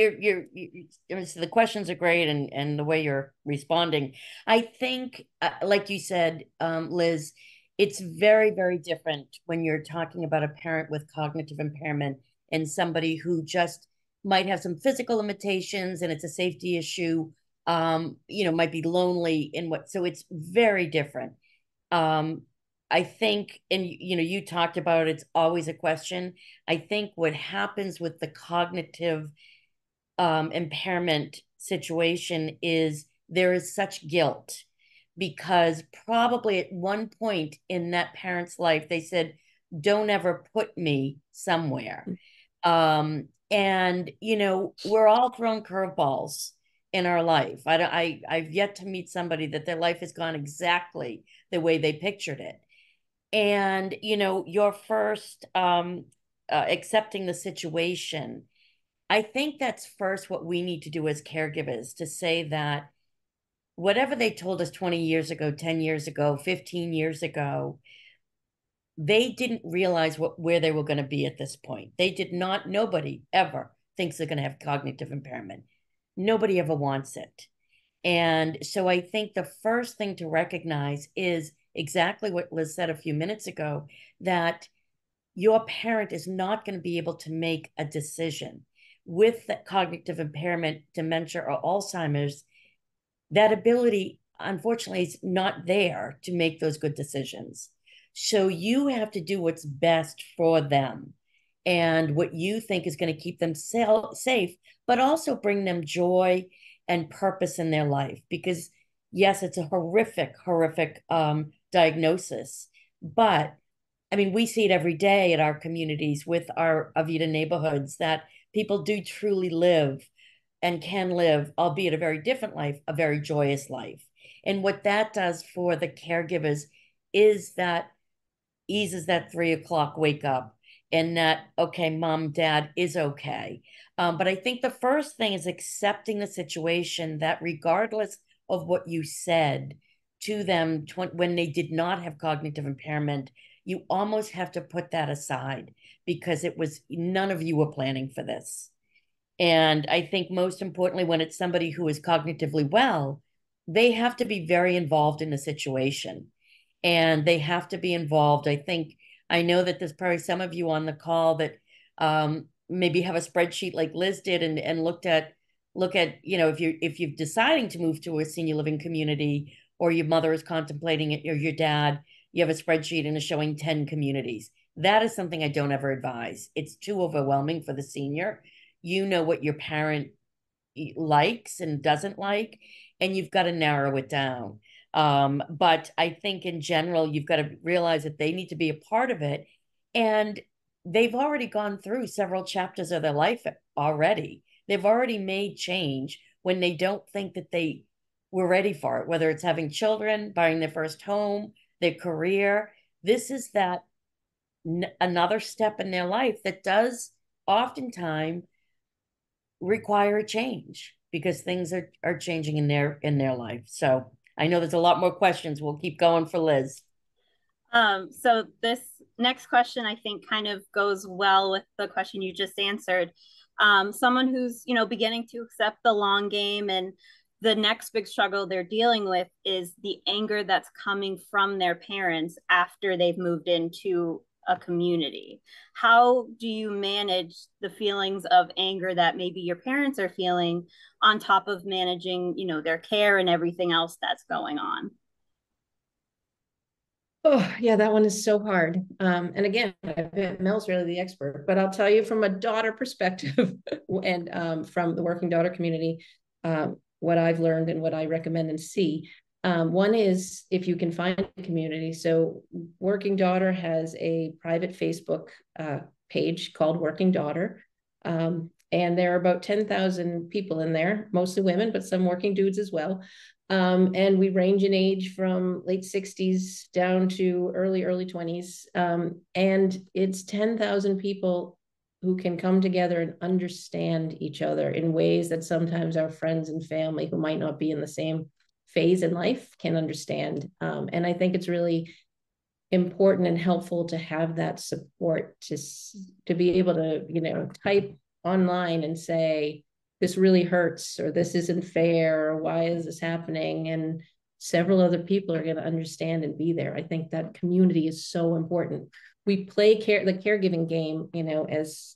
the questions are great, and the way you're responding. I think, like you said, Liz, it's very, very different when you're talking about a parent with cognitive impairment and somebody who just might have some physical limitations and it's a safety issue. Might be lonely so it's very different. I think, and you talked about it's always a question. I think what happens with the cognitive impairment situation is there is such guilt, because probably at one point in that parent's life they said, don't ever put me somewhere. And we're all thrown curveballs in our life. I've yet to meet somebody that their life has gone exactly the way they pictured it. And your first accepting the situation, I think that's first what we need to do as caregivers, to say that whatever they told us 20 years ago, 10 years ago, 15 years ago, they didn't realize where they were going to be at this point. They did not. Nobody ever thinks they're going to have cognitive impairment. Nobody ever wants it. And so I think the first thing to recognize is exactly what Liz said a few minutes ago, that your parent is not going to be able to make a decision with that cognitive impairment, dementia, or Alzheimer's, that ability, unfortunately, is not there to make those good decisions. So you have to do what's best for them and what you think is going to keep them safe, but also bring them joy and purpose in their life. Because, yes, it's a horrific, horrific diagnosis. But I mean, we see it every day at our communities with our Avita neighborhoods that people do truly live and can live, albeit a very different life, a very joyous life. And what that does for the caregivers is that eases that 3 o'clock wake up and that, okay, mom, dad is okay. But I think the first thing is accepting the situation that regardless of what you said to them when they did not have cognitive impairment, you almost have to put that aside because it was none of you were planning for this. And I think most importantly, when it's somebody who is cognitively well, they have to be very involved in the situation and they have to be involved. I think I know that there's probably some of you on the call that maybe have a spreadsheet like Liz did and look at, you know, if you're deciding to move to a senior living community or your mother is contemplating it or your dad, you have a spreadsheet and is showing 10 communities. That is something I don't ever advise. It's too overwhelming for the senior. You know what your parent likes and doesn't like, and you've got to narrow it down. But I think in general, you've got to realize that they need to be a part of it. And they've already gone through several chapters of their life already. They've already made change when they don't think that they were ready for it, whether it's having children, buying their first home, their career. This is that another step in their life that does oftentimes require a change because things are changing in their life. So I know there's a lot more questions. We'll keep going for Liz. So this next question I think kind of goes well with the question you just answered. Someone who's, you know, beginning to accept the long game, and the next big struggle they're dealing with is the anger that's coming from their parents after they've moved into a community. How do you manage the feelings of anger that maybe your parents are feeling on top of managing, you know, their care and everything else that's going on? Oh, yeah, that one is so hard. And again, Mel's really the expert, but I'll tell you from a daughter perspective and from the working daughter community, what I've learned and what I recommend and see. One is if you can find a community. So Working Daughter has a private Facebook page called Working Daughter. And there are about 10,000 people in there, mostly women, but some working dudes as well. And we range in age from late 60s down to early 20s. And it's 10,000 people who can come together and understand each other in ways that sometimes our friends and family who might not be in the same phase in life can understand. And I think it's really important and helpful to have that support to be able to, you know, type online and say, this really hurts, or this isn't fair, or why is this happening? And several other people are going to understand and be there. I think that community is so important. We play the caregiving game, you know, as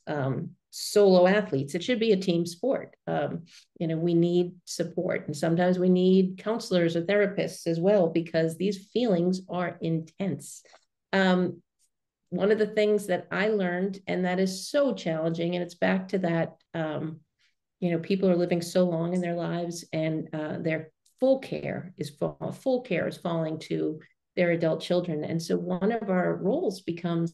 solo athletes. It should be a team sport. You know, we need support, and sometimes we need counselors or therapists as well, because these feelings are intense. One of the things that I learned, and that is so challenging, and it's back to that, you know, people are living so long in their lives, and their full care is falling to their adult children. And so one of our roles becomes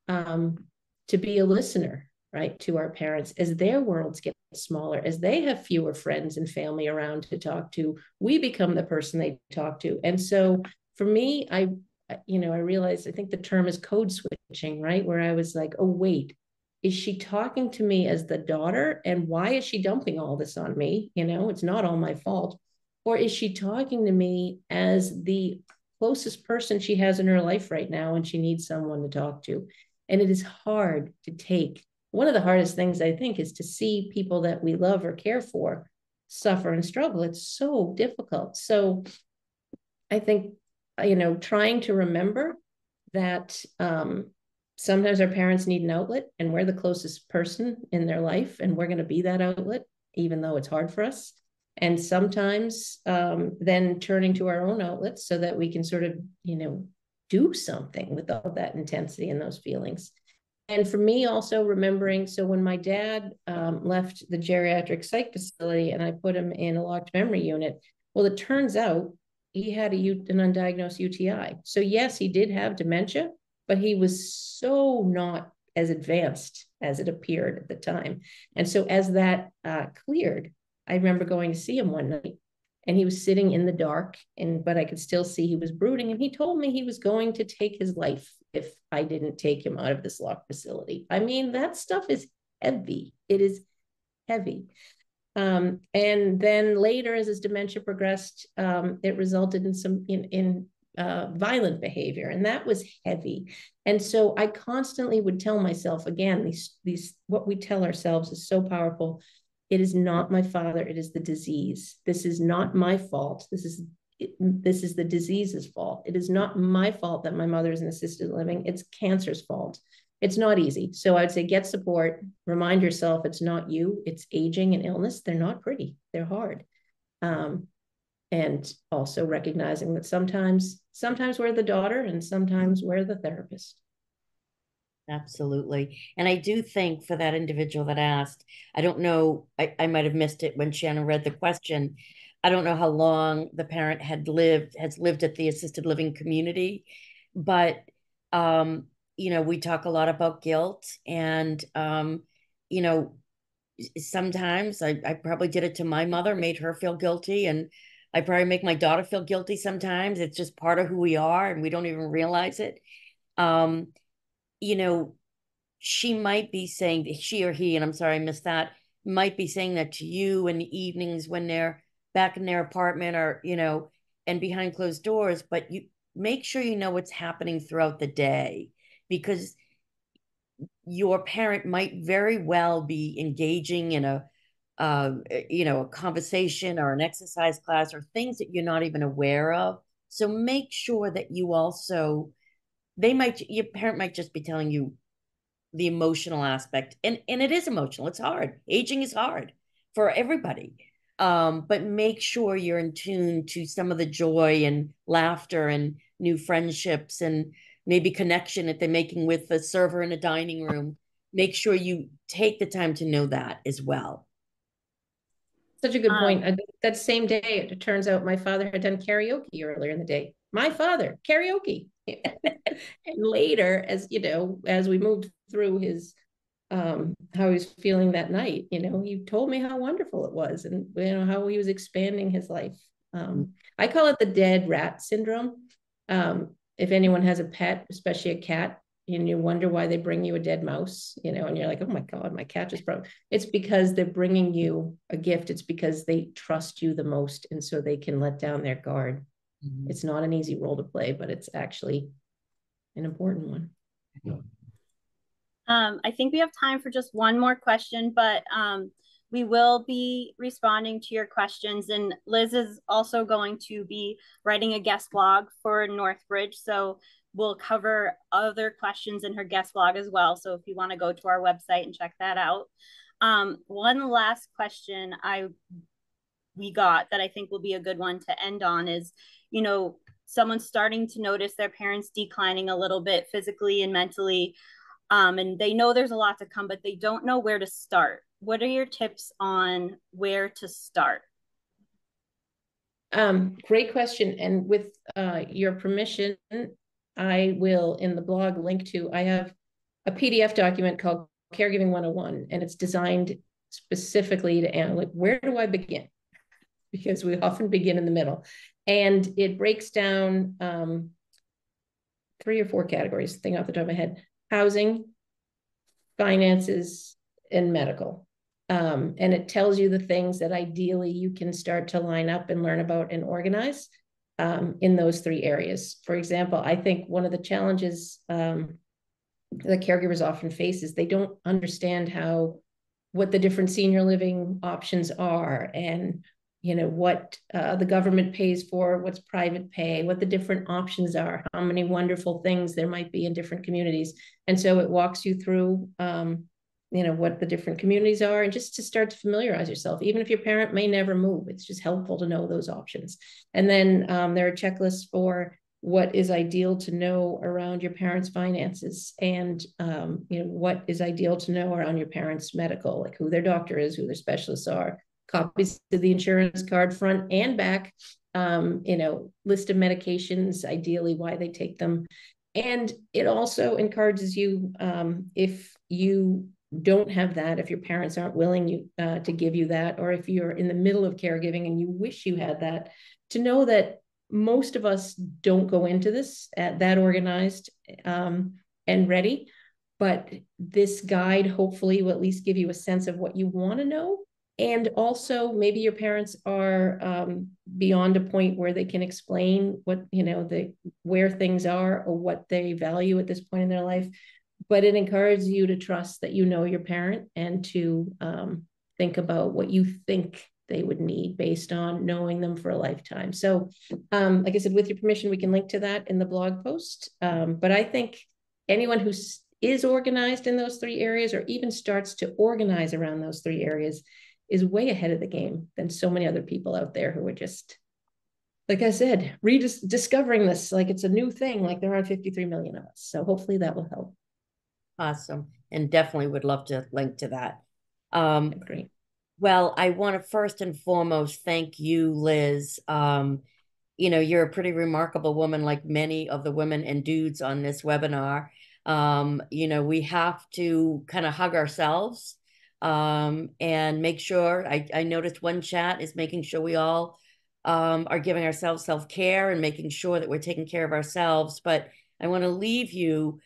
to be a listener, right, to our parents as their worlds get smaller, as they have fewer friends and family around to talk to. We become the person they talk to. And so for me, I realized, I think the term is code switching, right? Where I was like, oh, wait, is she talking to me as the daughter? And why is she dumping all this on me? You know, it's not all my fault. Or is she talking to me as the closest person she has in her life right now, and she needs someone to talk to? And it is hard to take. One of the hardest things, I think, is to see people that we love or care for suffer and struggle. It's so difficult. So I think, you know, trying to remember that Sometimes our parents need an outlet, and we're the closest person in their life, and we're going to be that outlet, even though it's hard for us. And sometimes then turning to our own outlets so that we can sort of, do something with all that intensity and those feelings. And for me, also remembering, so when my dad left the geriatric psych facility and I put him in a locked memory unit, well, it turns out he had an undiagnosed UTI. So yes, he did have dementia, but he was so not as advanced as it appeared at the time. And so as that cleared, I remember going to see him one night, and he was sitting in the dark, but I could still see he was brooding. And he told me he was going to take his life if I didn't take him out of this locked facility. I mean, that stuff is heavy. It is heavy. And then later, as his dementia progressed, it resulted in some violent behavior, and that was heavy. And so I constantly would tell myself, again, these what we tell ourselves is so powerful. It is not my father, it is the disease. This is not my fault. This is the disease's fault. It is not my fault that my mother is in assisted living. It's cancer's fault. It's not easy. So I'd say get support, remind yourself it's not you, it's aging and illness. They're not pretty, they're hard. And also recognizing that sometimes we're the daughter and sometimes we're the therapist. Absolutely. And I do think for that individual that asked, I don't know, I might have missed it when Shannon read the question. I don't know how long the parent has lived at the assisted living community, but we talk a lot about guilt, and you know, sometimes I probably did it to my mother, made her feel guilty, and I probably make my daughter feel guilty sometimes. It's just part of who we are, and we don't even realize it. Um, you know, she might be saying, she or he, and I'm sorry I missed that, might be saying that to you in the evenings when they're back in their apartment, or, and behind closed doors, but you make sure you know what's happening throughout the day, because your parent might very well be engaging in a conversation or an exercise class or things that you're not even aware of. So make sure that you also, your parent might just be telling you the emotional aspect, and it is emotional. It's hard. Aging is hard for everybody. But make sure you're in tune to some of the joy and laughter and new friendships and maybe connection that they're making with the server in a dining room. Make sure you take the time to know that as well. Such a good point. That same day, it turns out my father had done karaoke earlier in the day. My father, karaoke. And later, as we moved through his how he was feeling that night, he told me how wonderful it was, and how he was expanding his life. I call it the dead rat syndrome. If anyone has a pet, especially a cat, and you wonder why they bring you a dead mouse, and you're like, oh my God, my cat just broke. It's because they're bringing you a gift. It's because they trust you the most, and so they can let down their guard. Mm-hmm. It's not an easy role to play, but it's actually an important one. I think we have time for just one more question, but we will be responding to your questions. And Liz is also going to be writing a guest blog for Northbridge. So we'll cover other questions in her guest blog as well. So if you want to go to our website and check that out. One last question we got that I think will be a good one to end on is, someone's starting to notice their parents declining a little bit physically and mentally. And they know there's a lot to come, but they don't know where to start. What are your tips on where to start? Great question. And with your permission, I will, in the blog, I have a PDF document called Caregiving 101, and it's designed specifically to analyze, where do I begin? Because we often begin in the middle. And it breaks down 3 or 4 categories, thing off the top of my head: housing, finances, and medical. And it tells you the things that ideally you can start to line up and learn about and organize in those 3 areas. For example, I think one of the challenges that caregivers often face is they don't understand what the different senior living options are, and what the government pays for, what's private pay, what the different options are, how many wonderful things there might be in different communities. And so it walks you through, what the different communities are, and just to start to familiarize yourself. Even if your parent may never move, it's just helpful to know those options. And then there are checklists for what is ideal to know around your parents' finances, and what is ideal to know around your parents' medical, like who their doctor is, who their specialists are, copies of the insurance card front and back, list of medications, ideally why they take them. And it also encourages you, if you don't have that, if your parents aren't willing to give you that, or if you're in the middle of caregiving and you wish you had that, to know that most of us don't go into this that organized and ready. But this guide hopefully will at least give you a sense of what you want to know. And also maybe your parents are beyond a point where they can explain what, where things are or what they value at this point in their life. But it encourages you to trust that your parent, and to think about what you think they would need based on knowing them for a lifetime. So like I said, with your permission, we can link to that in the blog post. But I think anyone who is organized in those three areas, or even starts to organize around those three areas, is way ahead of the game than so many other people out there who are just, like I said, rediscovering this like it's a new thing, like there are 53 million of us. So hopefully that will help. Awesome. And definitely would love to link to that. Great. Well, I want to first and foremost thank you, Liz. You're a pretty remarkable woman, like many of the women and dudes on this webinar. We have to kind of hug ourselves and make sure. I noticed one chat is making sure we all are giving ourselves self-care and making sure that we're taking care of ourselves. But I want to leave you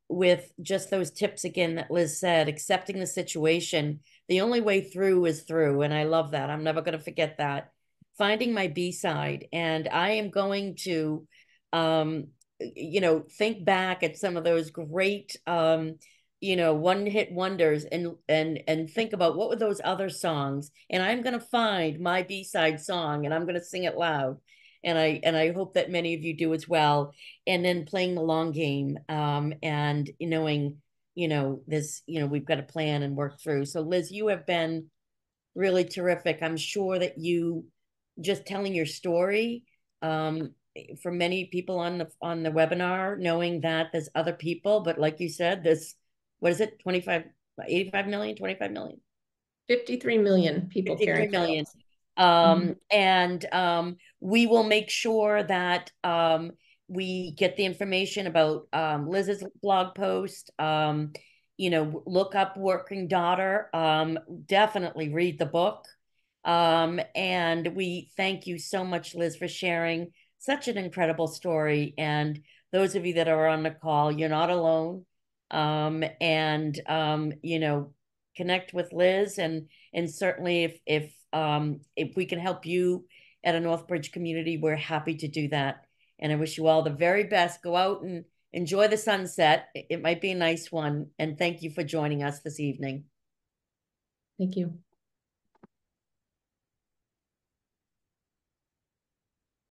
with just those tips again that Liz said: accepting the situation. The only way through is through. And I love that. I'm never going to forget that. Finding my B-side. And I am going to, think back at some of those great, one-hit wonders, and think about what were those other songs. And I'm going to find my B-side song, and I'm going to sing it loud. And I hope that many of you do as well. And then playing the long game, and knowing, we've got to plan and work through. So Liz, you have been really terrific. I'm sure that you just telling your story, for many people on the webinar, knowing that there's other people, but like you said, there's, what is it, 85 million, 25 million? 53 million people 53 caring million. Mm-hmm. And we will make sure that we get the information about Liz's blog post. Look up Working Daughter. Definitely read the book. And we thank you so much, Liz, for sharing such an incredible story. And those of you that are on the call, you're not alone. And connect with Liz, and certainly if we can help you at a Northbridge community, we're happy to do that. And I wish you all the very best. Go out and enjoy the sunset. It might be a nice one. And thank you for joining us this evening. Thank you.